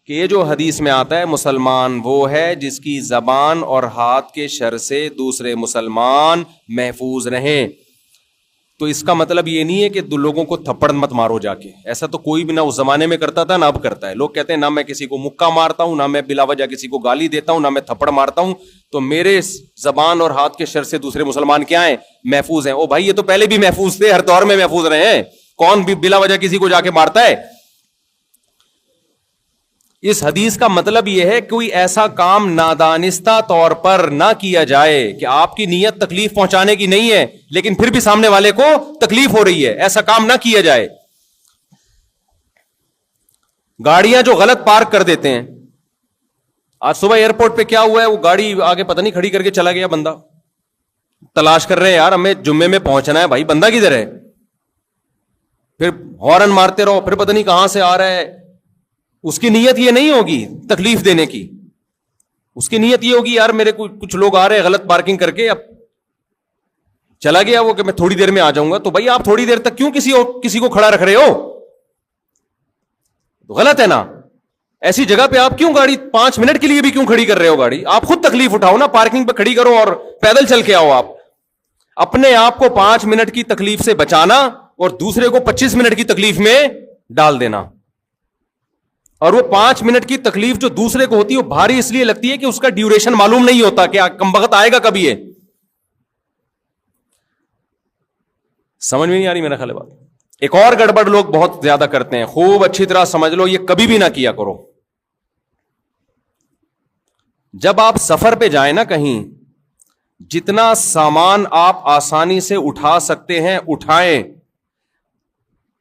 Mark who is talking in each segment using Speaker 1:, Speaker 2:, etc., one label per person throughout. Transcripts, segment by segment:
Speaker 1: کہ یہ جو حدیث میں آتا ہے مسلمان وہ ہے جس کی زبان اور ہاتھ کے شر سے دوسرے مسلمان محفوظ رہیں. تو اس کا مطلب یہ نہیں ہے کہ لوگوں کو تھپڑ مت مارو جا کے. ایسا تو کوئی بھی نہ اس زمانے میں کرتا تھا نہ اب کرتا ہے. لوگ کہتے ہیں نہ میں کسی کو مکہ مارتا ہوں، نہ میں بلا وجہ کسی کو گالی دیتا ہوں، نہ میں تھپڑ مارتا ہوں. تو میرے زبان اور ہاتھ کے شر سے دوسرے مسلمان کیا ہیں؟ محفوظ ہیں. او بھائی یہ تو پہلے بھی محفوظ تھے، ہر دور میں محفوظ رہے ہیں. کون بھی بلا وجہ کسی کو جا کے مارتا ہے؟ اس حدیث کا مطلب یہ ہے کوئی ایسا کام نادانستہ طور پر نہ کیا جائے کہ آپ کی نیت تکلیف پہنچانے کی نہیں ہے لیکن پھر بھی سامنے والے کو تکلیف ہو رہی ہے. ایسا کام نہ کیا جائے. گاڑیاں جو غلط پارک کر دیتے ہیں، آج صبح ایئرپورٹ پہ کیا ہوا ہے، وہ گاڑی آگے پتہ نہیں کھڑی کر کے چلا گیا بندہ. تلاش کر رہے ہیں یار ہمیں جمعے میں پہنچنا ہے، بھائی بندہ کدھر ہے؟ پھر ہارن مارتے رہو، پھر پتہ نہیں کہاں سے آ رہا ہے. اس کی نیت یہ نہیں ہوگی تکلیف دینے کی، اس کی نیت یہ ہوگی یار میرے کچھ لوگ آ رہے ہیں غلط پارکنگ کر کے، اب چلا گیا وہ کہ میں تھوڑی دیر میں آ جاؤں گا. تو بھائی آپ تھوڑی دیر تک کیوں کسی کو کھڑا رکھ رہے ہو؟ غلط ہے نا. ایسی جگہ پہ آپ کیوں گاڑی 5 منٹ کے لیے بھی کیوں کھڑی کر رہے ہو گاڑی؟ آپ خود تکلیف اٹھاؤ نا، پارکنگ پہ کھڑی کرو اور پیدل چل کے آؤ. آپ اپنے آپ کو 5 منٹ کی تکلیف سے بچانا اور دوسرے کو 25 منٹ کی تکلیف میں ڈال دینا. اور وہ 5 منٹ کی تکلیف جو دوسرے کو ہوتی ہے وہ بھاری اس لیے لگتی ہے کہ اس کا ڈیوریشن معلوم نہیں ہوتا کہ کمبخت آئے گا کبھی. ہے سمجھ میں نہیں آ رہی میرا خیال ہے بات. ایک اور گڑبڑ لوگ بہت زیادہ کرتے ہیں، خوب اچھی طرح سمجھ لو، یہ کبھی بھی نہ کیا کرو. جب آپ سفر پہ جائیں نا کہیں، جتنا سامان آپ آسانی سے اٹھا سکتے ہیں اٹھائیں.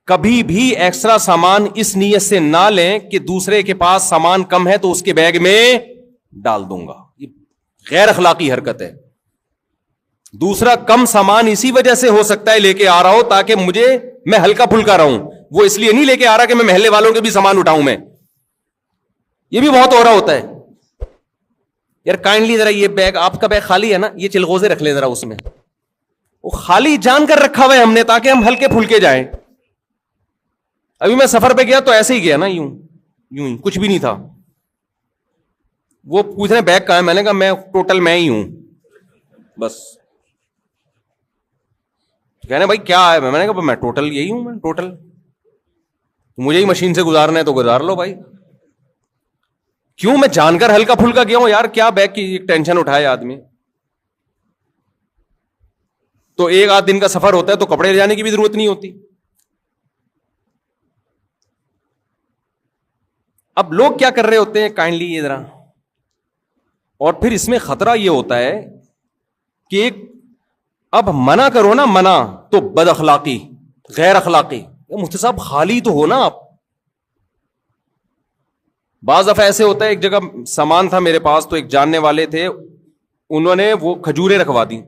Speaker 1: کبھی بھی ایکسٹرا سامان اس نیت سے نہ لیں کہ دوسرے کے پاس سامان کم ہے تو اس کے بیگ میں ڈال دوں گا. یہ غیر اخلاقی حرکت ہے. دوسرا کم سامان اسی وجہ سے ہو سکتا ہے لے کے آ رہا ہو تاکہ میں ہلکا پھلکا رہوں. وہ اس لیے نہیں لے کے آ رہا کہ میں محلے والوں کے بھی سامان اٹھاؤں. میں یہ بھی بہت ہو رہا ہوتا ہے. یار کائنڈلی ذرا یہ بیگ، آپ کا بیگ خالی ہے نا، یہ چلغوزے رکھ لیں ذرا اس میں. وہ خالی جان کر رکھا ہوا ہے ہم نے تاکہ ہم ہلکے پھلکے جائیں. ابھی میں سفر پہ گیا تو ایسے ہی گیا نا، یوں ہی کچھ بھی نہیں تھا. وہ پوچھ رہے بیگ کہاں ہے، میں نے کہا میں ٹوٹل میں ہی ہوں بس. کہنے بھائی کیا ہے، میں نے کہا میں ٹوٹل یہی ہوں، میں ٹوٹل مجھے ہی مشین سے گزارنا ہے تو گزار لو بھائی. کیوں؟ میں جان کر ہلکا پھلکا گیا ہوں یار، کیا بیگ کی ٹینشن اٹھائے آدمی. تو 1-8 دن کا سفر ہوتا ہے تو کپڑے لے جانے کی بھی ضرورت نہیں ہوتی. اب لوگ کیا کر رہے ہوتے ہیں کائنڈلی یہ ذرا، اور پھر اس میں خطرہ یہ ہوتا ہے کہ اب منع کرو نا، منع تو بد اخلاقی، غیر اخلاقی. مفتی صاحب خالی تو ہو نا آپ. بعض دفعہ ایسے ہوتا ہے، ایک جگہ سامان تھا میرے پاس تو ایک جاننے والے تھے، انہوں نے وہ کھجوریں رکھوا دی.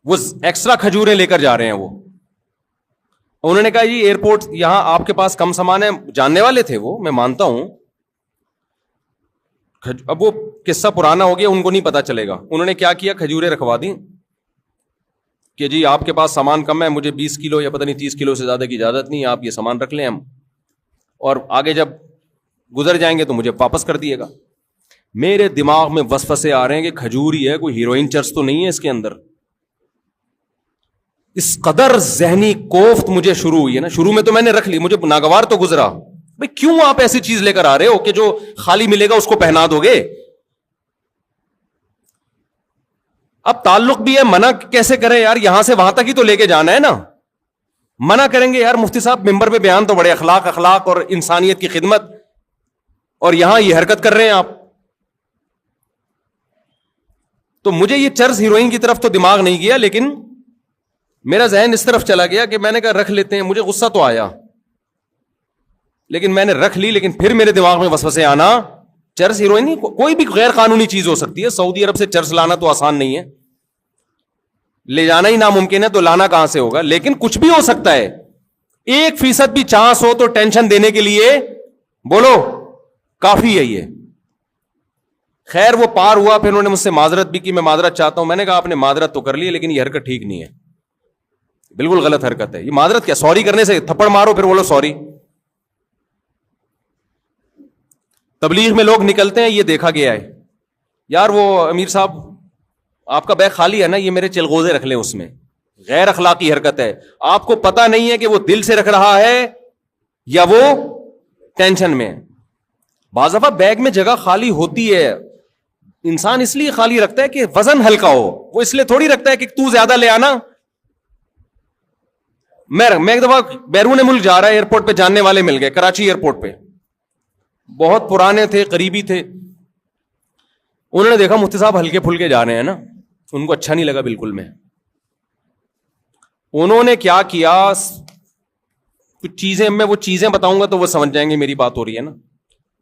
Speaker 1: وہ ایکسٹرا کھجوریں لے کر جا رہے ہیں. وہ انہوں نے کہا جی ایئرپورٹ یہاں آپ کے پاس کم سامان ہے. جاننے والے تھے وہ، میں مانتا ہوں. اب وہ قصہ پرانا ہو گیا، ان کو نہیں پتا چلے گا. انہوں نے کیا کیا، کھجوریں رکھوا دی کہ جی آپ کے پاس سامان کم ہے، مجھے 20 کلو یا پتہ نہیں 30 کلو سے زیادہ کی اجازت نہیں، آپ یہ سامان رکھ لیں ہم، اور آگے جب گزر جائیں گے تو مجھے واپس کر دیے گا. میرے دماغ میں وسوسے آ رہے ہیں کہ کھجور ہی ہے، کوئی ہیروئن چرس تو نہیں ہے اس کے اندر. اس قدر ذہنی کوفت مجھے شروع ہوئی ہے نا. شروع میں تو میں نے رکھ لی، مجھے ناگوار تو گزرا. بھئی کیوں آپ ایسی چیز لے کر آ رہے ہو کہ جو خالی ملے گا اس کو پہنا دو گے؟ اب تعلق بھی ہے، منع کیسے کریں یار؟ یہاں سے وہاں تک ہی تو لے کے جانا ہے نا. منع کریں گے یار مفتی صاحب ممبر پہ بیان تو بڑے اخلاق اور انسانیت کی خدمت، اور یہاں یہ حرکت کر رہے ہیں آپ. تو مجھے یہ چرس ہیروئن کی طرف تو دماغ نہیں گیا، لیکن میرا ذہن اس طرف چلا گیا کہ میں نے کہا رکھ لیتے ہیں. مجھے غصہ تو آیا لیکن میں نے رکھ لی. لیکن پھر میرے دماغ میں وسوسے آنا، چرس ہیروئن نہیں، کوئی بھی غیر قانونی چیز ہو سکتی ہے. سعودی عرب سے چرس لانا تو آسان نہیں ہے، لے جانا ہی ناممکن ہے، تو لانا کہاں سے ہوگا؟ لیکن کچھ بھی ہو سکتا ہے. 1% بھی چانس ہو تو ٹینشن دینے کے لیے بولو کافی ہے یہ. خیر وہ پار ہوا، پھر انہوں نے مجھ سے معذرت بھی کی، میں معذرت چاہتا ہوں. میں نے کہا آپ نے معذرت تو کر لی لیکن یہ حرکت ٹھیک نہیں ہے، بالکل غلط حرکت ہے. یہ معذرت کیا، سوری کرنے سے تھپڑ مارو پھر بولو سوری. تبلیغ میں لوگ نکلتے ہیں, یہ دیکھا گیا ہے, یار وہ امیر صاحب آپ کا بیگ خالی ہے نا, یہ میرے چلغوزے رکھ لیں اس میں. غیر اخلاقی حرکت ہے. آپ کو پتا نہیں ہے کہ وہ دل سے رکھ رہا ہے یا وہ ٹینشن میں. بعض دفعہ بیگ میں جگہ خالی ہوتی ہے, انسان اس لیے خالی رکھتا ہے کہ وزن ہلکا ہو, وہ اس لیے تھوڑی رکھتا ہے کہ تو زیادہ لے آنا. میں ایک دفعہ بیرون ملک جا رہا ہے, ایئرپورٹ پہ جاننے والے مل گئے, کراچی ایئرپورٹ پہ, بہت پرانے تھے, قریبی تھے. انہوں نے دیکھا مفتی صاحب ہلکے پھلکے جا رہے ہیں نا, ان کو اچھا نہیں لگا بالکل. میں انہوں نے کیا کیا, کچھ چیزیں, میں وہ چیزیں بتاؤں گا تو وہ سمجھ جائیں گے میری بات ہو رہی ہے نا.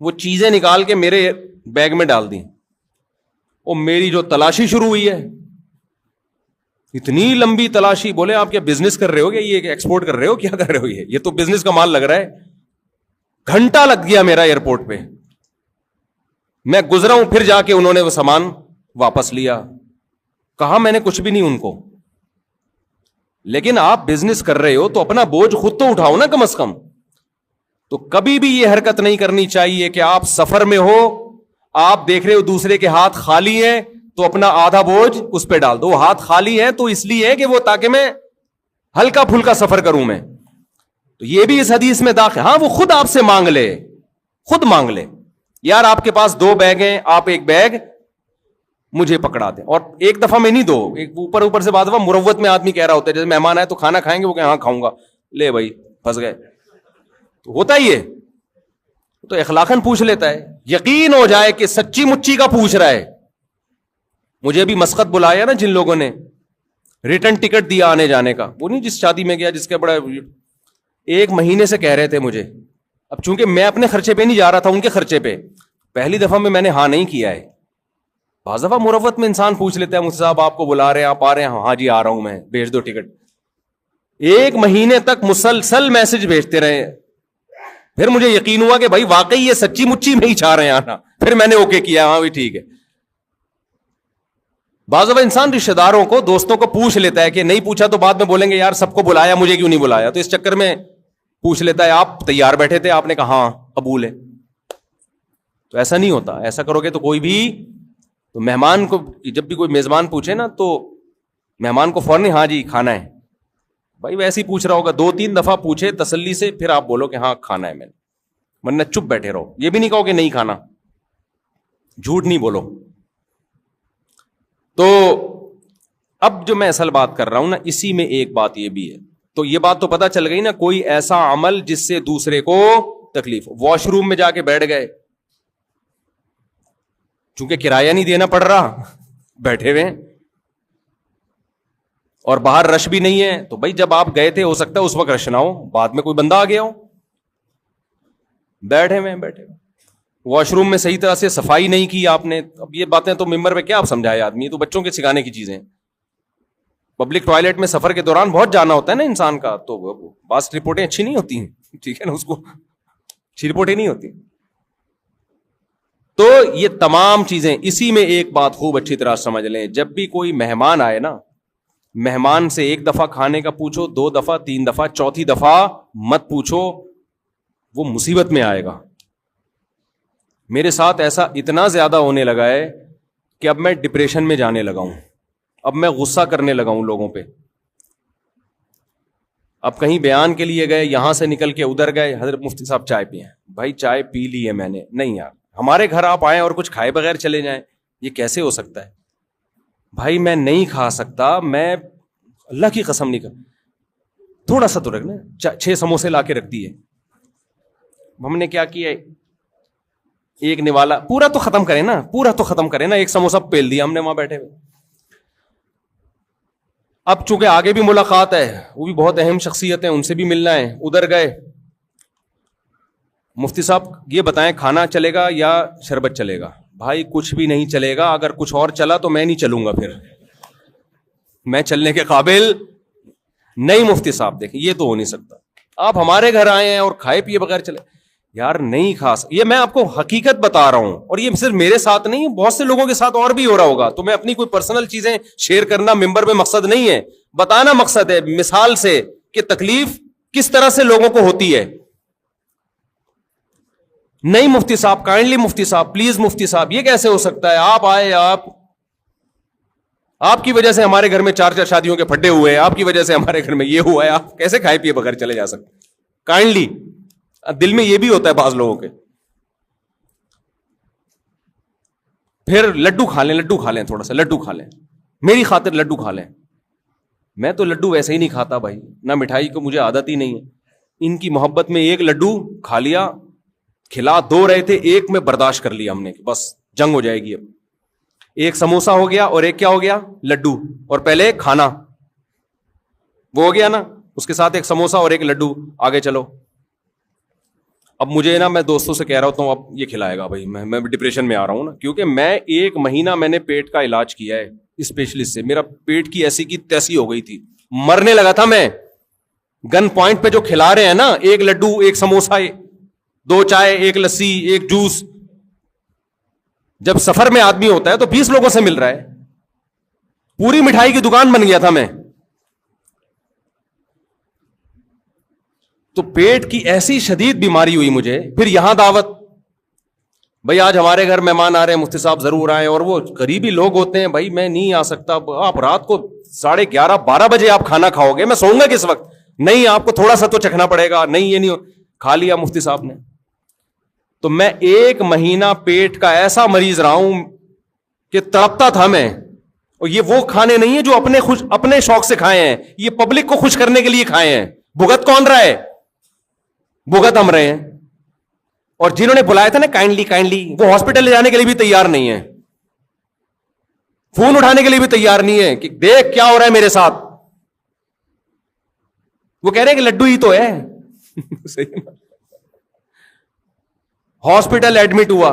Speaker 1: وہ چیزیں نکال کے میرے بیگ میں ڈال دیں, اور میری جو تلاشی شروع ہوئی ہے, اتنی لمبی تلاشی. بولے آپ کیا بزنس کر رہے ہو, کیا یہ ایکسپورٹ کر رہے ہو, کیا کر رہے ہو, یہ تو بزنس کا مال لگ رہا ہے. گھنٹہ لگ گیا میرا ایئرپورٹ پہ. میں گزرا ہوں, پھر جا کے انہوں نے وہ سامان واپس لیا. کہا میں نے کچھ بھی نہیں ان کو, لیکن آپ بزنس کر رہے ہو تو اپنا بوجھ خود تو اٹھاؤ نا کم از کم. تو کبھی بھی یہ حرکت نہیں کرنی چاہیے کہ آپ سفر میں ہو, آپ دیکھ رہے ہو دوسرے کے ہاتھ خالی ہیں تو اپنا آدھا بوجھ اس پہ ڈال دو. وہ ہاتھ خالی ہے تو اس لیے ہے کہ وہ تاکہ میں ہلکا پھلکا سفر کروں میں. تو یہ بھی اس حدیث میں داخل. ہاں وہ خود آپ سے مانگ لے, خود مانگ لے, یار آپ کے پاس 2 بیگ ہیں, آپ ایک بیگ مجھے پکڑا دیں. اور ایک دفعہ میں نہیں, 2 ایک اوپر سے. بعد دفعہ مروت میں آدمی کہہ رہا ہوتا ہے, جیسے مہمان آئے تو کھانا کھائیں گے, وہ کہ ہاں کھاؤں گا, لے بھائی پھنس گئے. تو ہوتا ہی ہے, تو اخلاقاً پوچھ لیتا ہے, یقین ہو جائے کہ سچی مچی کا پوچھ رہا ہے. مجھے بھی مسقط بلایا نا جن لوگوں نے, ریٹرن ٹکٹ دیا آنے جانے کا, وہ نہیں جس شادی میں گیا جس کے بڑا 1 مہینے سے کہہ رہے تھے مجھے. اب چونکہ میں اپنے خرچے پہ نہیں جا رہا تھا, ان کے خرچے پہ, پہلی دفعہ میں نے ہاں نہیں کیا ہے. بعض دفعہ مروت میں انسان پوچھ لیتا ہے, مجھ سے صاحب آپ کو بلا رہے ہیں, آپ آ رہے ہیں, ہاں جی آ رہا ہوں میں, بھیج دو ٹکٹ. 1 مہینے تک مسلسل میسج بھیجتے رہے. پھر مجھے یقین ہوا کہ بھائی واقعی یہ سچی مچی میں ہی چاہ رہے ہیں آنا. پھر میں نے اوکے کیا, ہاں بھی ٹھیک ہے. بعض دفعہ انسان رشتے داروں کو, دوستوں کو پوچھ لیتا ہے کہ نہیں پوچھا تو بعد میں بولیں گے یار سب کو بلایا, مجھے کیوں نہیں بلایا. تو اس چکر میں پوچھ لیتا ہے, آپ تیار بیٹھے تھے, آپ نے کہا ہاں قبول ہے. تو ایسا نہیں ہوتا. ایسا کرو گے تو کوئی بھی, تو مہمان کو جب بھی کوئی میزبان پوچھے نا تو مہمان کو فوراً ہاں جی کھانا ہے. بھائی ویسے ہی پوچھ رہا ہوگا, 2-3 دفعہ پوچھے تسلی سے, پھر آپ بولو کہ ہاں کھانا ہے میں نے, ورنہ چپ بیٹھے رہو. یہ بھی نہیں کہو کہ نہیں کھانا, جھوٹ نہیں بولو. تو اب جو میں اصل بات کر رہا ہوں نا, اسی میں ایک بات یہ بھی ہے. تو یہ بات تو پتا چل گئی نا, کوئی ایسا عمل جس سے دوسرے کو تکلیف. واش روم میں جا کے بیٹھ گئے, چونکہ کرایہ نہیں دینا پڑ رہا, بیٹھے ہوئے, اور باہر رش بھی نہیں ہے, تو بھائی جب آپ گئے تھے ہو سکتا ہے اس وقت رش نہ ہو, بعد میں کوئی بندہ آ گیا ہو, بیٹھے ہوئے. واش روم میں صحیح طرح سے صفائی نہیں کی آپ نے. اب یہ باتیں تو ممبر پہ کیا آپ سمجھائے آدمی, تو بچوں کے سکھانے کی چیزیں. پبلک ٹوائلٹ میں سفر کے دوران بہت جانا ہوتا ہے نا انسان کا, تو بعض رپورٹیں اچھی نہیں ہوتی ہیں, ٹھیک ہے نا, اس کو اچھی رپورٹیں نہیں ہوتی. تو یہ تمام چیزیں, اسی میں ایک بات خوب اچھی طرح سمجھ لیں, جب بھی کوئی مہمان آئے نا, مہمان سے 1 دفعہ کھانے کا پوچھو, 2 دفعہ, 3 دفعہ, 4تھی دفعہ مت پوچھو, وہ مصیبت میں آئے گا. میرے ساتھ ایسا اتنا زیادہ ہونے لگا ہے کہ اب میں ڈپریشن میں جانے لگا ہوں, اب میں غصہ کرنے لگا ہوں لوگوں پہ. اب کہیں بیان کے لیے گئے, یہاں سے نکل کے ادھر گئے, حضرت مفتی صاحب چائے پیے. بھائی چائے پی لی ہے میں نے, نہیں یار ہمارے گھر آپ آئیں اور کچھ کھائے بغیر چلے جائیں, یہ کیسے ہو سکتا ہے؟ بھائی میں نہیں کھا سکتا, میں اللہ کی قسم نہیں کر. تھوڑا سا تو رکھنا, 6 سموسے لا کے رکھ دیے. ہم نے کیا کیا, ایک نوالا, پورا تو ختم کریں نا, پورا تو ختم کریں نا, 1 سموسہ پیل دیا ہم نے وہاں بیٹھے ہوئے. اب چونکہ آگے بھی ملاقات ہے, وہ بھی بہت اہم شخصیت ہیں, ان سے بھی ملنا ہے, ادھر گئے. مفتی صاحب یہ بتائیں کھانا چلے گا یا شربت چلے گا؟ بھائی کچھ بھی نہیں چلے گا, اگر کچھ اور چلا تو میں نہیں چلوں گا, پھر میں چلنے کے قابل نہیں. مفتی صاحب دیکھیں یہ تو ہو نہیں سکتا, آپ ہمارے گھر آئے ہیں اور کھائے پیے بغیر چلے, یار نہیں کھا سکتا. یہ میں آپ کو حقیقت بتا رہا ہوں, اور یہ صرف میرے ساتھ نہیں, بہت سے لوگوں کے ساتھ اور بھی ہو رہا ہوگا. تو میں اپنی کوئی پرسنل چیزیں شیئر کرنا ممبر میں مقصد نہیں ہے, بتانا مقصد ہے, مثال سے کہ تکلیف کس طرح سے لوگوں کو ہوتی ہے. نہیں مفتی صاحب، کائنڈلی مفتی صاحب، پلیز مفتی صاحب، یہ کیسے ہو سکتا ہے؟ آپ آئے، آپ کی وجہ سے ہمارے گھر میں 4 شادیوں کے پھڈے ہوئے، آپ کی وجہ سے ہمارے گھر میں یہ ہوا ہے، آپ کیسے کھائے پیے بغیر چلے جا سکتے؟ کائنڈلی، دل میں یہ بھی ہوتا ہے بعض لوگوں کے. پھر لڈو کھا لیں تھوڑا سا لڈو کھا لیں، میری خاطر لڈو کھا لیں. میں تو لڈو ویسے ہی نہیں کھاتا بھائی، نہ مٹھائی کو مجھے عادت ہی نہیں ہے. ان کی محبت میں ایک لڈو کھا لیا، کھلا 2 رہے تھے، ایک میں برداشت کر لیا ہم نے، بس جنگ ہو جائے گی اب. ایک سموسا ہو گیا اور ایک کیا ہو گیا؟ لڈو. اور پہلے کھانا وہ ہو گیا نا، اس کے ساتھ ایک سموسا اور ایک لڈو، آگے چلو. اب مجھے نا، میں دوستوں سے کہہ رہا ہوتا ہوں اب یہ کھلائے گا بھائی، میں ڈپریشن میں آ رہا ہوں نا، کیونکہ میں 1 مہینہ میں نے پیٹ کا علاج کیا ہے اسپیشلسٹ سے. میرا پیٹ کی ایسی کی تیسی ہو گئی تھی، مرنے لگا تھا میں. گن پوائنٹ پہ جو کھلا رہے ہیں نا، 1 لڈو، 1 سموسا، 2 چائے، 1 لسی، 1 جوس. جب سفر میں آدمی ہوتا ہے تو 20 لوگوں سے مل رہا ہے، پوری مٹھائی کی دکان بن گیا تھا میں. تو پیٹ کی ایسی شدید بیماری ہوئی مجھے. پھر یہاں دعوت، بھائی آج ہمارے گھر مہمان آ رہے ہیں، مفتی صاحب ضرور آئیں. اور وہ قریبی لوگ ہوتے ہیں، بھائی میں نہیں آ سکتا. آپ رات کو 11:30 12 بجے آپ کھانا کھاؤ گے، میں سوؤں گا کس وقت؟ نہیں، آپ کو تھوڑا سا تو چکھنا پڑے گا. نہیں یہ نہیں کھا لیا مفتی صاحب نے. تو میں 1 مہینہ پیٹ کا ایسا مریض رہا ہوں کہ تڑپتا تھا میں. اور یہ وہ کھانے نہیں ہے جو اپنے شوق سے کھائے ہیں، یہ پبلک کو خوش کرنے کے لیے کھائے ہیں. بھگت کون رہا ہے؟ بھگت ہم رہے ہیں. اور جنہوں نے بلایا تھا نا کائنڈلی، وہ ہاسپٹل لے جانے کے لیے بھی تیار نہیں ہے، فون اٹھانے کے لیے بھی تیار نہیں ہے کہ دیکھ کیا ہو رہا ہے میرے ساتھ. وہ کہہ رہے ہیں کہ لڈو ہی تو ہے. ہاسپٹل ایڈمٹ ہوا،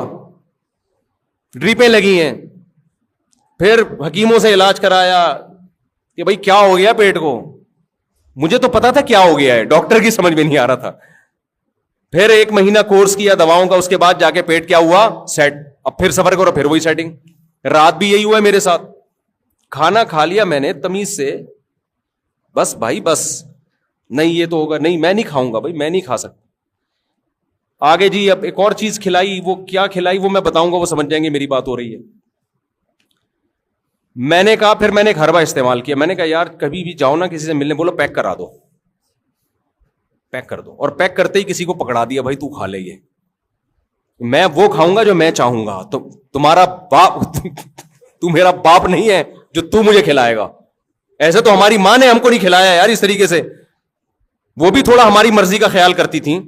Speaker 1: ڈریپیں لگی ہیں، پھر حکیموں سے علاج کرایا کہ بھائی کیا ہو گیا پیٹ کو. مجھے تو پتا تھا کیا ہو گیا ہے، ڈاکٹر کی سمجھ میں نہیں آ رہا تھا. پھر 1 مہینہ کورس کیا دواؤں کا، اس کے بعد جا کے پیٹ کیا ہوا؟ سیٹ. اب پھر سفر کرو، پھر وہی سیٹنگ. رات بھی یہی ہوا ہے میرے ساتھ. کھانا کھا لیا میں نے تمیز سے، بس بھائی بس، نہیں یہ تو ہوگا نہیں، میں نہیں کھاؤں گا بھائی، میں نہیں کھا سکتا. آگے جی اب ایک اور چیز کھلائی، وہ کیا کھلائی وہ میں بتاؤں گا، وہ سمجھ جائیں گے میری بات ہو رہی ہے. میں نے کہا، پھر میں نے گھربا استعمال کیا. میں نے کہا یار کبھی بھی جاؤ نا کسی سے ملنے، بولو پیک کرا دو، پیک کر دو. اور پیک کرتے ہی کسی کو پکڑا دیا، بھائی تو کھا لے، یہ میں وہ کھاؤں گا جو میں چاہوں گا. تو تمہارا باپ تو میرا باپ نہیں ہے جو تو مجھے کھلائے گا. ایسے تو ہماری ماں نے ہم کو نہیں کھلایا یار اس طریقے سے، وہ بھی تھوڑا ہماری مرضی کا خیال کرتی تھیں.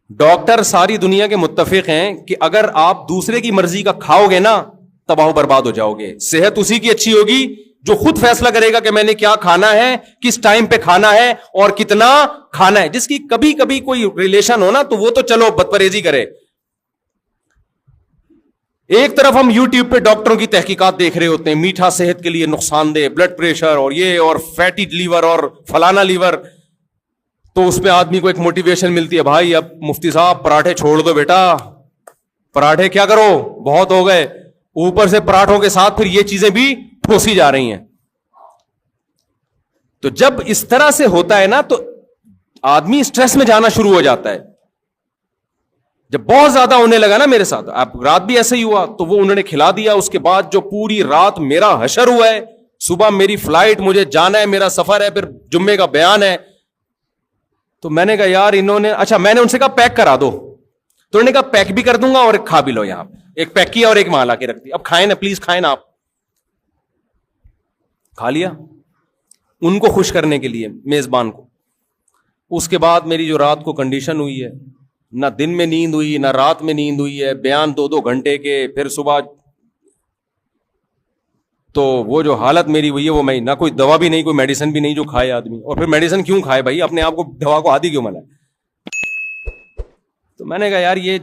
Speaker 1: ڈاکٹر ساری دنیا کے متفق ہیں کہ اگر آپ دوسرے کی مرضی کا کھاؤ گے نا، تباہ و برباد ہو جاؤ گے. صحت اسی کی اچھی ہوگی جو خود فیصلہ کرے گا کہ میں نے کیا کھانا ہے، کس ٹائم پہ کھانا ہے اور کتنا کھانا ہے. جس کی کبھی کبھی کوئی ریلیشن ہو نا تو وہ تو چلو بدپریزی کرے. ایک طرف ہم یوٹیوب پہ ڈاکٹروں کی تحقیقات دیکھ رہے ہوتے ہیں، میٹھا صحت کے لیے نقصان دہ، بلڈ پریشر اور یہ اور فیٹی لیور اور فلانا لیور. تو اس پہ آدمی کو ایک موٹیویشن ملتی ہے، بھائی اب مفتی صاحب پراٹھے چھوڑ دو بیٹا، پراٹھے کیا کرو بہت ہو گئے. اوپر سے پراٹھوں کے ساتھ پھر یہ چیزیں بھی ٹھوسی جا رہی ہیں. تو جب اس طرح سے ہوتا ہے نا تو آدمی سٹریس میں جانا شروع ہو جاتا ہے. جب بہت زیادہ ہونے لگا نا میرے ساتھ، اب رات بھی ایسے ہی ہوا، تو وہ انہوں نے کھلا دیا. اس کے بعد جو پوری رات میرا حشر ہوا ہے، صبح میری فلائٹ، مجھے جانا ہے، میرا سفر ہے، پھر جمعے کا بیان ہے. تو میں نے کہا یار انہوں نے، اچھا میں نے ان سے کہا پیک کرا دو، تو انہوں نے کہا پیک بھی کر دوں گا اور ایک کھا بھی لو. یہاں ایک پیک کیا اور ایک وہاں لا کے رکھ دی. اب کھائیں نا پلیز، کھائیں نا. آپ کھا لیا ان کو خوش کرنے کے لیے، میزبان کو. اس کے بعد میری جو رات کو کنڈیشن ہوئی ہے، نہ دن میں نیند ہوئی نہ رات میں نیند ہوئی ہے، بیان 2 گھنٹے کے، پھر صبح. تو وہ جو حالت میری ہوئی ہے وہ میں نہ کوئی دوا بھی نہیں، کوئی میڈیسن بھی نہیں جو کھائے آدمی. اور پھر میڈیسن کیوں کھائے بھائی، اپنے آپ کو دوا کو عادی کیوں بنائے. تو میں نے کہا یار یہ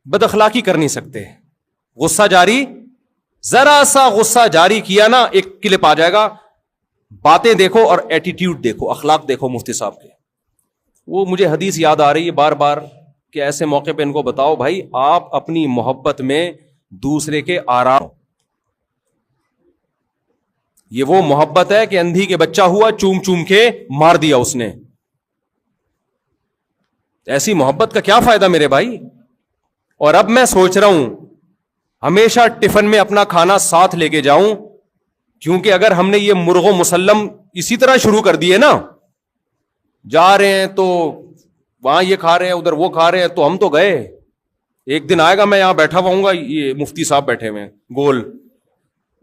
Speaker 1: بد اخلاقی کر نہیں سکتے. غصہ جاری، ذرا سا غصہ جاری کیا نا ایک کلپ آ جائے گا. باتیں دیکھو اور ایٹیٹیوڈ دیکھو، اخلاق دیکھو مفتی صاحب کے. وہ مجھے حدیث یاد آ رہی ہے بار بار کہ ایسے موقع پہ ان کو بتاؤ بھائی آپ اپنی محبت میں دوسرے کے آرام. یہ وہ محبت ہے کہ اندھی کے بچہ ہوا چوم چوم کے مار دیا اس نے. ایسی محبت کا کیا فائدہ میرے بھائی. اور اب میں سوچ رہا ہوں ہمیشہ ٹفن میں اپنا کھانا ساتھ لے کے جاؤں, کیونکہ اگر ہم نے یہ مرغ و مسلم اسی طرح شروع کر دیے نا, جا رہے ہیں تو وہاں یہ کھا رہے ہیں ادھر وہ کھا رہے ہیں, تو ہم تو گئے. ایک دن آئے گا میں یہاں بیٹھا ہوا ہوں گا, یہ مفتی صاحب بیٹھے ہوئے گول,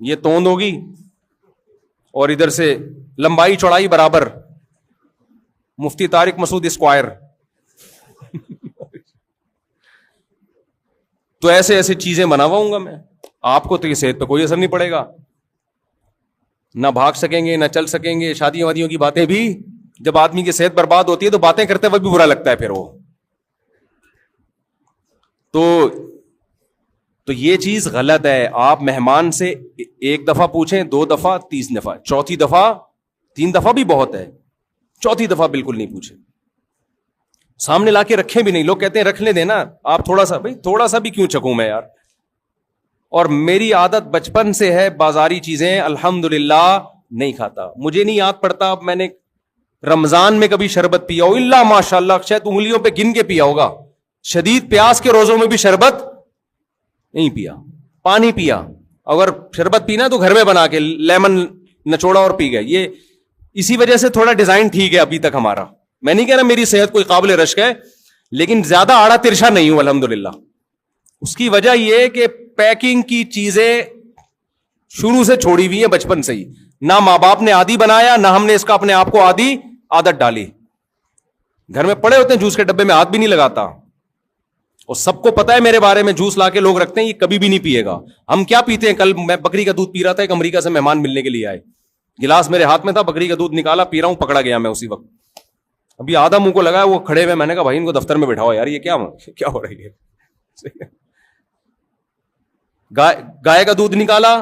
Speaker 1: یہ توند ہوگی اور ادھر سے لمبائی چوڑائی برابر, مفتی طارق مسعود اسکوائر. تو ایسے ایسے چیزیں بناواؤں گا میں. آپ کو تو یہ صحت پہ کوئی اثر نہیں پڑے گا, نہ بھاگ سکیں گے نہ چل سکیں گے. شادی وادیوں کی باتیں بھی جب آدمی کی صحت برباد ہوتی ہے تو باتیں کرتے وقت بھی برا لگتا ہے پھر وہ. تو یہ چیز غلط ہے. آپ مہمان سے ایک دفعہ پوچھیں, 2 دفعہ, 30 دفعہ, چوتھی دفعہ, 3 دفعہ بھی بہت ہے, چوتھی دفعہ بالکل نہیں پوچھیں. سامنے لا کے رکھیں بھی نہیں. لوگ کہتے ہیں رکھ لیں دینا آپ تھوڑا سا, بھائی تھوڑا سا بھی کیوں چکوں میں یار. اور میری عادت بچپن سے ہے بازاری چیزیں الحمدللہ نہیں کھاتا. مجھے نہیں یاد پڑتا اب میں نے رمضان میں کبھی شربت پیا ہو, اللہ ماشاء اللہ شاید انگلیوں پہ گن کے پیا ہوگا. شدید پیاس کے روزوں میں بھی شربت نہیں پیا, پانی پیا. اگر شربت پینا تو گھر میں بنا کے لیمن نچوڑا اور پی گئے. یہ اسی وجہ سے تھوڑا ڈیزائن ٹھیک ہے ابھی تک ہمارا. میں نہیں کہہ رہا میری صحت کوئی قابل رشک ہے, لیکن زیادہ آڑا ترشا نہیں ہوں الحمدللہ. اس کی وجہ یہ کہ پیکنگ کی چیزیں شروع سے چھوڑی ہوئی ہیں بچپن سے ہی. نہ ماں باپ نے عادی بنایا, نہ ہم نے اس کا اپنے آپ کو عادت ڈالی. گھر میں پڑے ہوتے ہیں جوس کے ڈبے میں ہاتھ بھی نہیں لگاتا, اور سب کو پتا ہے میرے بارے میں جوس لا کے لوگ رکھتے ہیں یہ کبھی بھی نہیں پیے گا. ہم کیا پیتے ہیں؟ کل میں بکری کا دودھ پی رہا تھا, ایک امریکہ سے مہمان ملنے کے لیے آئے, گلاس میرے ہاتھ میں تھا, بکری کا دودھ نکالا, پی رہا ہوں, پکڑا گیا میں اسی وقت. ابھی آدھا منہ کو لگا, وہ کھڑے ہوئے, میں نے کہا بھائی ان کو دفتر میں بٹھاؤ یار, یہ کیا ہو رہی ہے. گائے کا دودھ نکالا,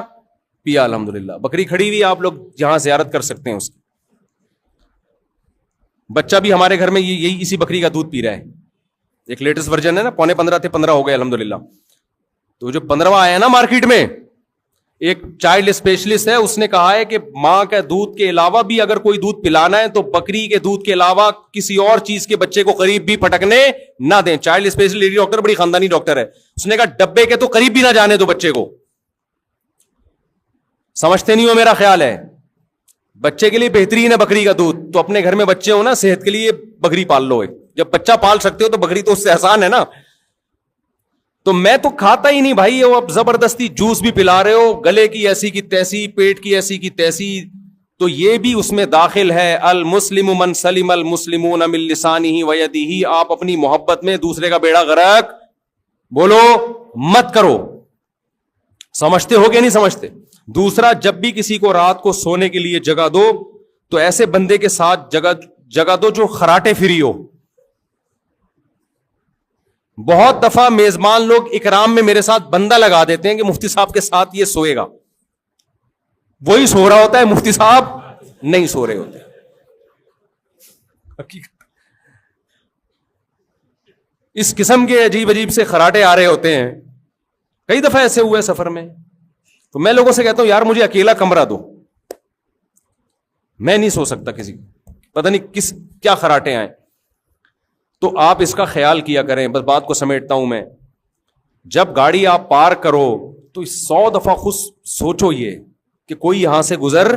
Speaker 1: پیا الحمدللہ. بکری کھڑی ہوئی, آپ لوگ جہاں زیارت کر سکتے ہیں اس کی. بچہ بھی ہمارے گھر میں یہی اسی بکری کا دودھ پی رہا ہے. ایک لیٹسٹ ورژن ہے نا, 15.5 تھے 15 ہو گئے الحمدللہ. تو جو 15واں آیا نا مارکیٹ میں, ایک چائلڈ اسپیشلسٹ ہے, اس نے کہا ہے کہ ماں کے دودھ کے علاوہ بھی اگر کوئی دودھ پلانا ہے تو بکری کے دودھ کے علاوہ کسی اور چیز کے بچے کو قریب بھی پٹکنے نہ دیں. چائلڈ اسپیشلسٹ ڈاکٹر, بڑی خاندانی ڈاکٹر ہے, اس نے کہا ڈبے کے تو قریب بھی نہ جانے دو بچے کو. سمجھتے نہیں ہو میرا خیال ہے. بچے کے لیے بہترین ہے بکری کا دودھ, تو اپنے گھر میں بچے ہو نا, صحت کے لیے بکری پال لو. جب بچہ پال سکتے ہو تو بکری تو اس سے آسان ہے نا. تو میں تو کھاتا ہی نہیں بھائی. وہ اب زبردستی جوس بھی پلا رہے ہو, گلے کی ایسی کی تیسی, پیٹ کی ایسی کی تیسی, تو یہ بھی اس میں داخل ہے. المسلم من سلم المسلمون من لسانہ و یدہ. آپ اپنی محبت میں دوسرے کا بیڑا غرق بولو مت کرو. سمجھتے ہو کہ نہیں سمجھتے؟ دوسرا, جب بھی کسی کو رات کو سونے کے لیے جگہ دو تو ایسے بندے کے ساتھ جگہ دو جو خراٹے فری ہو. بہت دفعہ میزبان لوگ اکرام میں میرے ساتھ بندہ لگا دیتے ہیں کہ مفتی صاحب کے ساتھ یہ سوئے گا. وہی سو رہا ہوتا ہے, مفتی صاحب نہیں سو رہے ہوتے. اس قسم کے عجیب عجیب سے خراٹے آ رہے ہوتے ہیں. کئی دفعہ ایسے ہوئے سفر میں. تو میں لوگوں سے کہتا ہوں یار مجھے اکیلا کمرہ دو, میں نہیں سو سکتا کسی, پتہ نہیں کیا خراٹے آئے. تو آپ اس کا خیال کیا کریں. بس بات کو سمیٹتا ہوں میں. جب گاڑی آپ پارک کرو تو 100 دفعہ خود سوچو یہ کہ کوئی یہاں سے گزر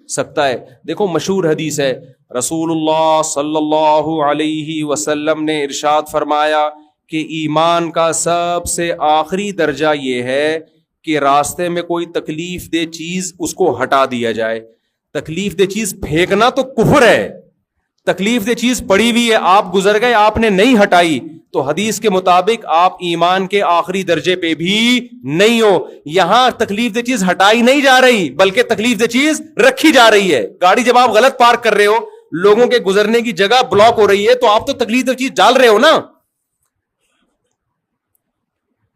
Speaker 1: سکتا ہے. دیکھو مشہور حدیث ہے, رسول اللہ صلی اللہ علیہ وسلم نے ارشاد فرمایا کہ ایمان کا سب سے آخری درجہ یہ ہے کہ راستے میں کوئی تکلیف دہ چیز اس کو ہٹا دیا جائے. تکلیف دہ چیز پھینکنا تو کفر ہے. تکلیف دہ چیز پڑی ہوئی ہے, آپ گزر گئے, آپ نے نہیں ہٹائی, تو حدیث کے مطابق آپ ایمان کے آخری درجے پہ بھی نہیں ہو. یہاں تکلیف دہ چیز ہٹائی نہیں جا رہی بلکہ تکلیف دہ چیز رکھی جا رہی ہے. گاڑی جب آپ غلط پارک کر رہے ہو, لوگوں کے گزرنے کی جگہ بلاک ہو رہی ہے, تو آپ تو تکلیف دہ چیز ڈال رہے ہو نا.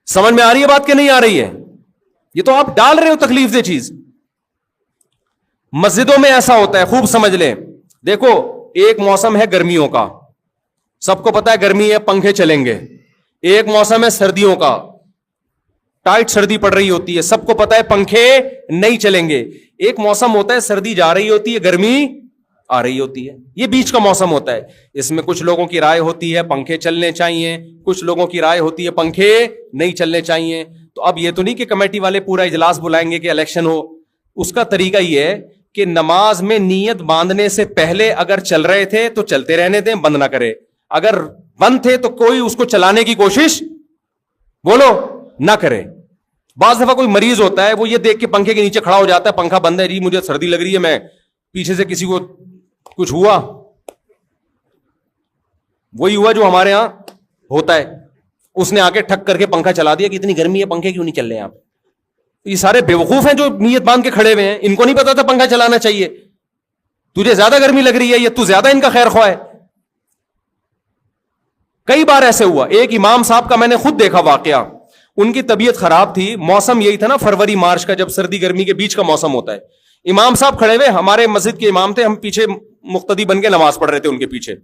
Speaker 1: سمجھ میں آ رہی ہے بات کہ نہیں آ رہی ہے؟ یہ تو آپ ڈال رہے ہو تکلیف دہ چیز. مسجدوں میں ایسا ہوتا ہے, خوب سمجھ لیں. دیکھو ایک موسم ہے گرمیوں کا, سب کو پتا ہے گرمی ہے, پنکھے چلیں گے. ایک موسم ہے سردیوں کا, ٹائٹ سردی پڑ رہی ہوتی ہے, سب کو پتا ہے پنکھے نہیں چلیں گے. ایک موسم ہوتا ہے سردی جا رہی ہوتی ہے, گرمی آ رہی ہوتی ہے. یہ بیچ کا موسم ہوتا ہے. اس میں کچھ لوگوں کی رائے ہوتی ہے پنکھے چلنے چاہیے, کچھ لوگوں کی رائے ہوتی ہے پنکھے نہیں چلنے چاہیے. تو اب یہ تو نہیں کہ کمیٹی والے پورا اجلاس بلائیں گے کہ الیکشن ہو. اس کا طریقہ یہ ہے کہ نماز میں نیت باندھنے سے پہلے اگر چل رہے تھے تو چلتے رہنے دیں, بند نہ کرے. اگر بند تھے تو کوئی اس کو چلانے کی کوشش بولو نہ کرے. بعض دفعہ کوئی مریض ہوتا ہے وہ یہ دیکھ کے پنکھے کے نیچے کھڑا ہو جاتا ہے, پنکھا بند ہے جی مجھے سردی لگ رہی ہے, میں پیچھے سے کسی کو کچھ ہوا, وہی ہوا جو ہمارے ہاں ہوتا ہے, اس نے آ کے ٹھک کر کے پنکھا چلا دیا کہ اتنی گرمی ہے پنکھے کیوں نہیں چل رہے ہیں آپ. یہ سارے بیوقوف ہیں جو نیت باندھ کے کھڑے ہوئے ہیں, ان کو نہیں پتا تھا پنکھا چلانا چاہیے. تجھے زیادہ گرمی لگ رہی ہے یا تو زیادہ ان کا خیر خواہ ہے. کئی بار ایسے ہوا. ایک امام صاحب کا میں نے خود دیکھا واقعہ, ان کی طبیعت خراب تھی, موسم یہی تھا نا فروری مارچ کا, جب سردی گرمی کے بیچ کا موسم ہوتا ہے. امام صاحب کھڑے ہوئے, ہمارے مسجد کے امام تھے, ہم پیچھے مقتدی بن کے نماز پڑھ رہے تھے ان کے پیچھے.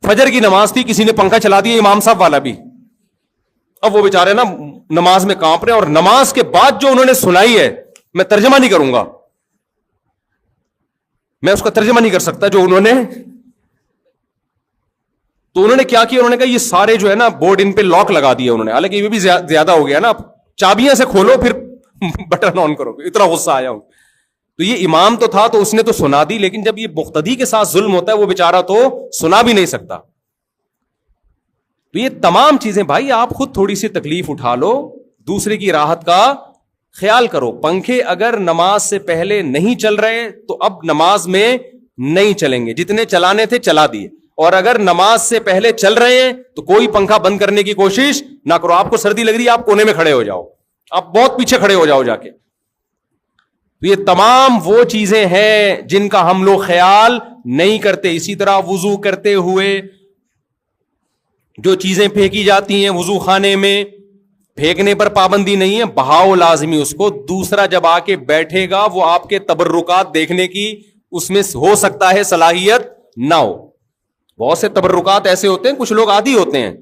Speaker 1: فجر کی نماز تھی, کسی نے پنکھا چلا دیا, امام صاحب والا بھی. اب وہ بیچارے نا نماز میں کانپ رہے, اور نماز کے بعد جو انہوں نے سنائی ہے میں ترجمہ نہیں کروں گا, میں اس کا ترجمہ نہیں کر سکتا جو انہوں نے. تو انہوں نے کیا کیا, انہوں نے کہا یہ سارے جو ہے نا بورڈ ان پہ لاک لگا دیا انہوں نے, حالانکہ یہ بھی زیادہ ہو گیا نا, چابیاں سے کھولو پھر بٹن آن کرو, اتنا غصہ آیا ہوں. تو یہ امام تو تھا تو اس نے تو سنا دی, لیکن جب یہ مقتدی کے ساتھ ظلم ہوتا ہے وہ بیچارہ تو سنا بھی نہیں سکتا. تو یہ تمام چیزیں بھائی آپ خود تھوڑی سی تکلیف اٹھا لو, دوسرے کی راحت کا خیال کرو. پنکھے اگر نماز سے پہلے نہیں چل رہے تو اب نماز میں نہیں چلیں گے, جتنے چلانے تھے چلا دیے. اور اگر نماز سے پہلے چل رہے ہیں تو کوئی پنکھا بند کرنے کی کوشش نہ کرو. آپ کو سردی لگ رہی ہے, آپ کونے میں کھڑے ہو جاؤ, آپ بہت پیچھے کھڑے ہو جاؤ جا کے. تو یہ تمام وہ چیزیں ہیں جن کا ہم لوگ خیال نہیں کرتے. اسی طرح وضو کرتے ہوئے جو چیزیں پھینکی جاتی ہیں وضو خانے میں, پھینکنے پر پابندی نہیں ہے, بہاؤ لازمی اس کو. دوسرا جب آ کے بیٹھے گا وہ آپ کے تبرکات دیکھنے کی اس میں ہو سکتا ہے صلاحیت نہ ہو. بہت سے تبرکات ایسے ہوتے ہیں, کچھ لوگ عادی ہوتے ہیں,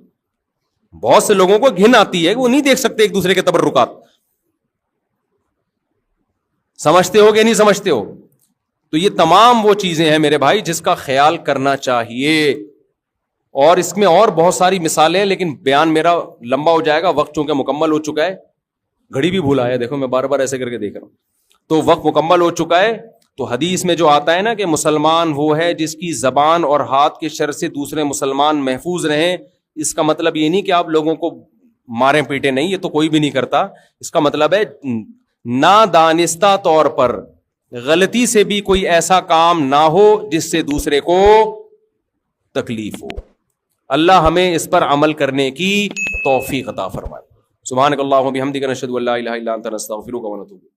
Speaker 1: بہت سے لوگوں کو گھن آتی ہے, وہ نہیں دیکھ سکتے ایک دوسرے کے تبرکات. سمجھتے ہو کہ نہیں سمجھتے ہو؟ تو یہ تمام وہ چیزیں ہیں میرے بھائی جس کا خیال کرنا چاہیے. اور اس میں اور بہت ساری مثالیں ہیں, لیکن بیان میرا لمبا ہو جائے گا, وقت چونکہ مکمل ہو چکا ہے. گھڑی بھی بھولا ہے, دیکھو میں بار بار ایسے کر کے دیکھ رہا ہوں, تو وقت مکمل ہو چکا ہے. تو حدیث میں جو آتا ہے نا کہ مسلمان وہ ہے جس کی زبان اور ہاتھ کے شر سے دوسرے مسلمان محفوظ رہیں, اس کا مطلب یہ نہیں کہ آپ لوگوں کو ماریں پیٹیں, نہیں, یہ تو کوئی بھی نہیں کرتا. اس کا مطلب ہے نادانستہ طور پر غلطی سے بھی کوئی ایسا کام نہ ہو جس سے دوسرے کو تکلیف ہو. اللہ ہمیں اس پر عمل کرنے کی توفیق عطا فرمائے. سبحانک اللہم و بحمدک نشہد ان لا الہ الا انت نستغفرک و نتوب الیک.